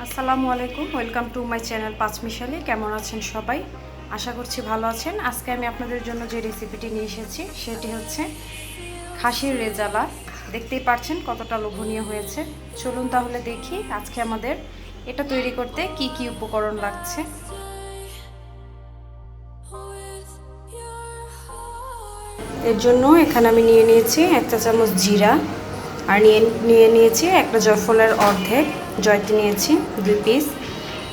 আসসালামু আলাইকুম, welcome to my channel পাঁচ মিশালি। কেমন আছেন সবাই? আশা করছি ভালো আছেন। আজকে আমি আপনাদের জন্য যে রেসিপিটি নিয়ে এসেছি সেটি হচ্ছে খাসির রেজালা। দেখতেই পাচ্ছেন কতটা লোভনীয় হয়েছে। চলুন তাহলে দেখি আজকে আমাদের এটা তৈরি করতে কি কি উপকরণ লাগছে। এর জন্য এখানে আমি নিয়ে নিয়েছি 1 চা চামচ জিরা, আর নিয়ে নিয়েছি একটা জয়ফলের অর্ধেক, জয়ত্রী নিয়েছি 2 পিস,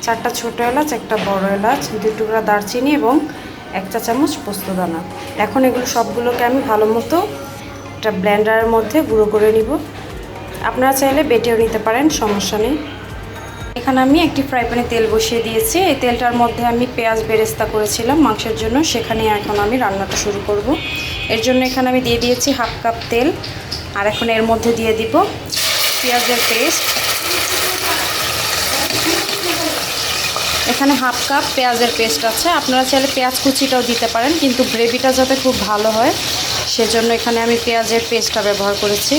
4টা ছোটো এলাচ, একটা বড় এলাচ, 2 টুকরা দারচিনি এবং 1 চা চামচ পোস্তদানা। এখন এগুলো সবগুলোকে আমি ভালো মতো একটা ব্লেন্ডারের মধ্যে গুঁড়ো করে নিব। আপনারা চাইলে বেটেও নিতে পারেন, সমস্যা নেই। এখানে আমি একটি ফ্রাই প্যানে তেল বসিয়ে দিয়েছি। এই তেলটার মধ্যে আমি পেঁয়াজ বেরেস্তা করেছিলাম মাংসের জন্য, সেখানে এখন আমি রান্নাটা শুরু করব। এর জন্য এখানে আমি দিয়ে দিয়েছি 1/2 কাপ তেল, আর এখন এর মধ্যে দিয়ে দিব পেঁয়াজের পেস্ট। এখানে 1/2 কাপ পেঁয়াজের পেস্ট আছে। আপনারা চাইলে পেঁয়াজ কুচিটাও দিতে পারেন, কিন্তু গ্রেভিটা যাতে খুব ভালো হয় সেজন্য এখানে আমি পেঁয়াজের পেস্টটা ব্যবহার করেছি।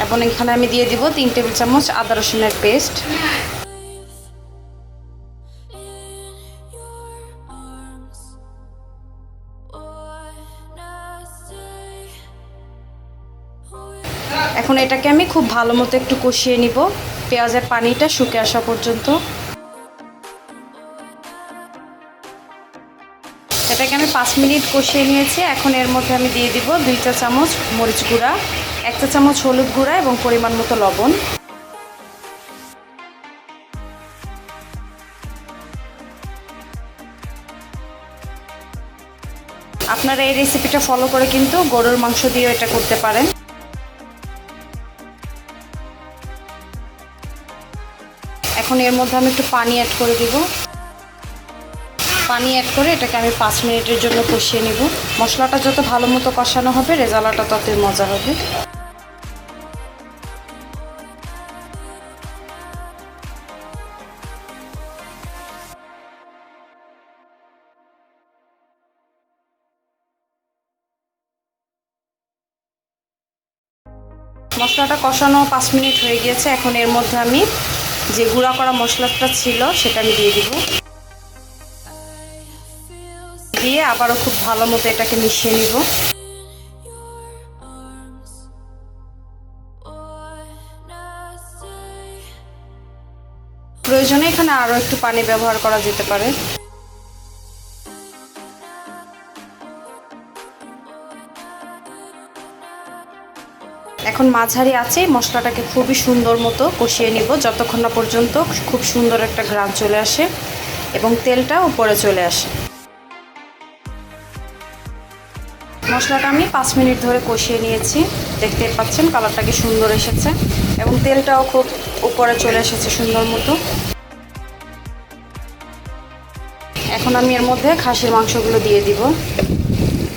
এখন এখানে আমি দিয়ে দিব 3 টেবিল চামচ আদা রসুনের পেস্ট। এখন এটাকে আমি খুব ভালো মতো একটু কষিয়ে নিব, পেঁয়াজের পানিটা শুকিয়ে আসা পর্যন্ত। এটাকে আমি 5 মিনিট কষিয়ে নিয়েছি। এখন এর মধ্যে আমি দিয়ে দিব 2 চা চামচ মরিচ গুঁড়া, 1 চা চামচ হলুদ গুঁড়া এবং পরিমাণ মতো লবণ। আপনারা এই রেসিপিটা ফলো করে কিন্তু গরুর মাংস দিয়েও এটা করতে পারেন। এখন এর মধ্যে আমি একটু পানি অ্যাড করে দিব। পানি অ্যাড করে এটাকে আমি 5 মিনিটের জন্য কষিয়ে নেব। মশলাটা যত ভালো মতো কষানো হবে রেজালাটা ততই মজা হবে। মশলাটা কষানো 5 মিনিট হয়ে গিয়েছে। এখন এর মধ্যে আমি যে গুঁড়া করা মশলাটা ছিল সেটা আমি দিয়ে দিব। দিয়ে আবারও খুব ভালো মতো এটাকে মিশিয়ে নিব। প্রয়োজনে এখানে আরও একটু পানি ব্যবহার করা যেতে পারে। এখন মাঝারি আছে মশলাটাকে খুবই সুন্দর মতো কষিয়ে নিব, যতক্ষণ না পর্যন্ত খুব সুন্দর একটা ঘ্রাণ চলে আসে এবং তেলটা উপরে চলে আসে। মশলাটা আমি 5 মিনিট ধরে কষিয়ে নিয়েছি। দেখতে পাচ্ছেন কালারটা কি সুন্দর এসেছে এবং তেলটাও খুব উপরে চলে এসেছে সুন্দর মতো। এখন আমি এর মধ্যে খাসির মাংসগুলো দিয়ে দিব।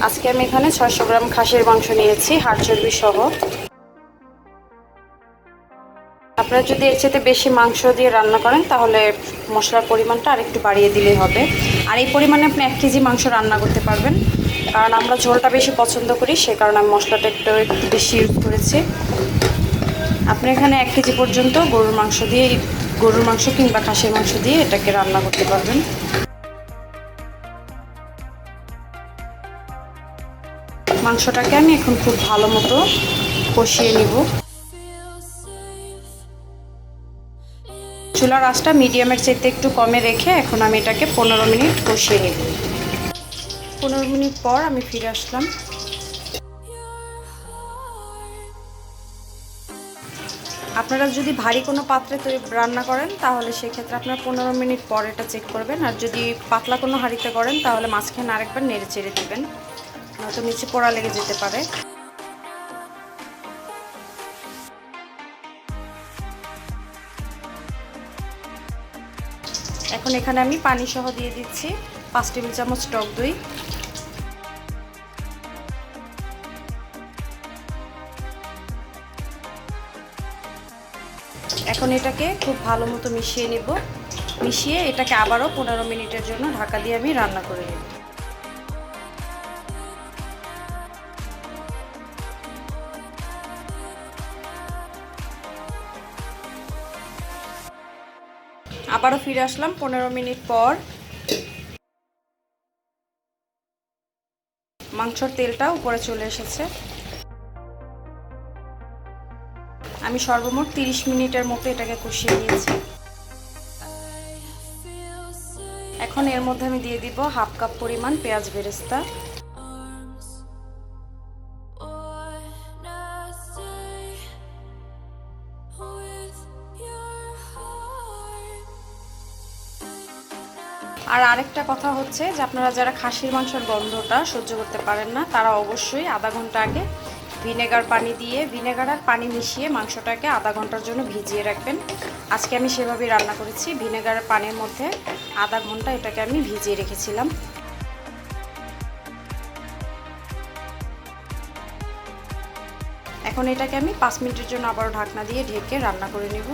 আজকে আমি এখানে 600 গ্রাম খাসির মাংস নিয়েছি, হাড় চর্বি সহ। আপনারা যদি এর চেয়ে বেশি মাংস দিয়ে রান্না করেন তাহলে মশলার পরিমাণটা আরেকটু বাড়িয়ে দিলেই হবে। আর এই পরিমাণে আপনি 1 কেজি মাংস রান্না করতে পারবেন, কারণ আমরা ঝোলটা বেশি পছন্দ করি, সে কারণে আমি মশলাটা একটু বেশি ইউজ করেছি। আপনি এখানে 1 কেজি পর্যন্ত গরুর মাংস কিংবা খাসির মাংস দিয়ে এটাকে রান্না করতে পারবেন। মাংসটাকে আমি এখন খুব ভালো মতো কষিয়ে নিব। চুলার আঁচটা মিডিয়ামের চাইতে একটু কমে রেখে এখন আমি এটাকে 15 মিনিট কষিয়ে নিব। 15 মিনিট পর আমি ফিরে আসলাম। আপনারা যদি ভারী কোনো পাত্রে রান্না করেন তাহলে সেক্ষেত্রে আপনারা 15 মিনিট পর এটা চেক করবেন, আর যদি পাতলা কোনো হাঁড়িতে করেন তাহলে মাঝখানে আরেকবার নেড়ে চেড়ে দিবেন, নয়তো নিচে পোড়া লেগে যেতে পারে। এখন এখানে আমি পানি সহ দিয়ে দিচ্ছি 5 টেবিল চামচ টক দই। এখন এটাকে খুব ভালো মতো মিশিয়ে নেব। মিশিয়ে এটাকে আবারও 15 মিনিটের জন্য ঢাকা দিয়ে আমি রান্না করে নেব। আবারও ফিরে আসলাম 15 মিনিট পর। মাংসর তেলটা উপরে চলে এসেছে। আমি সর্বমোট 30 মিনিটের মতো এটাকে কষিয়ে নিয়েছি। এখন এর মধ্যে আমি দিয়ে দিব হাফ কাপ পরিমাণ পেঁয়াজ বেরেস্তা। আর আরেকটা কথা হচ্ছে যে আপনারা যারা খাসির মাংসের গন্ধটা সহ্য করতে পারেন না, তারা অবশ্যই আধা ঘন্টা আগে ভিনেগার পানি দিয়ে ভিনেগার আর পানি মিশিয়ে মাংসটাকে আধা ঘন্টার জন্য ভিজিয়ে রাখবেন। আজকে আমি সেভাবেই রান্না করেছি। ভিনেগার পানির মধ্যে আধা ঘন্টা এটাকে আমি ভিজিয়ে রেখেছিলাম। এখন এটাকে আমি 5 মিনিটের জন্য আবারও ঢাকনা দিয়ে ঢেকে রান্না করে নেব।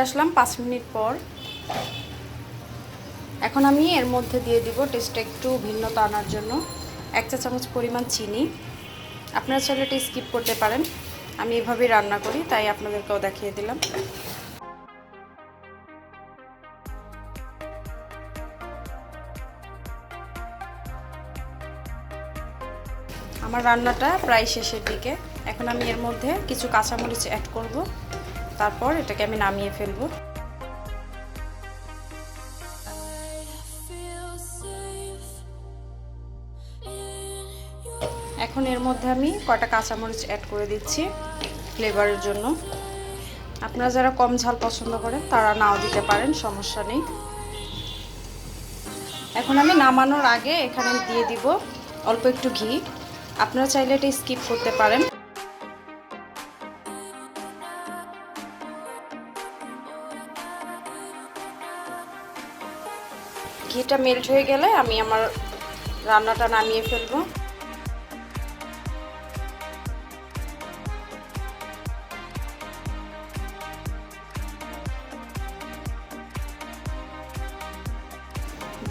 আসলাম 5 মিনিট পর। এখন আমি এর মধ্যে দিয়ে দিব টেস্টটা একটু ভিন্নতা আনার জন্য 1 চা চামচ পরিমাণ চিনি। আপনারা চাইলে এটা স্কিপ করতে পারেন, আমি এভাবেই রান্না করি তাই আপনাদেরকেও দেখিয়ে দিলাম। আমার রান্নাটা প্রায় শেষের দিকে। এখন আমি এর মধ্যে কিছু কাঁচামরিচ অ্যাড করব, তারপর এটাকে আমি নামিয়ে ফেলবো। এখন এর মধ্যে আমি কয়টা কাঁচামরিচ অ্যাড করে দিচ্ছি ফ্লেভারের জন্য। আপনারা যারা কম ঝাল পছন্দ করেন তারা নাও দিতে পারেন, সমস্যা নেই। এখন আমি নামানোর আগে এখানে দিয়ে দিব অল্প একটু ঘি। আপনারা চাইলে এটা স্কিপ করতে পারেন। ঘিটা মেল্ট হয়ে গেলে আমি আমার রান্নাটা নামিয়ে ফেলবো।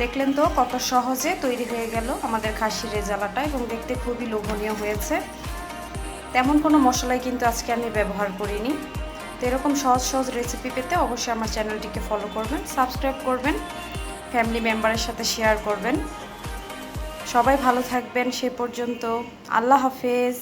দেখলেন তো কত সহজে তৈরি হয়ে গেল আমাদের খাসির রেজালাটা, এবং দেখতে খুবই লোভনীয় হয়েছে। তেমন কোনো মশলাই কিন্তু আজকে আমি ব্যবহার করিনি। তো এরকম সহজ সহজ রেসিপি পেতে অবশ্যই আমার চ্যানেলটিকে ফলো করবেন, সাবস্ক্রাইব করবেন, ফ্যামিলি মেম্বারের সাথে শেয়ার করবেন। সবাই ভালো থাকবেন। সে পর্যন্ত আল্লাহ হাফেজ।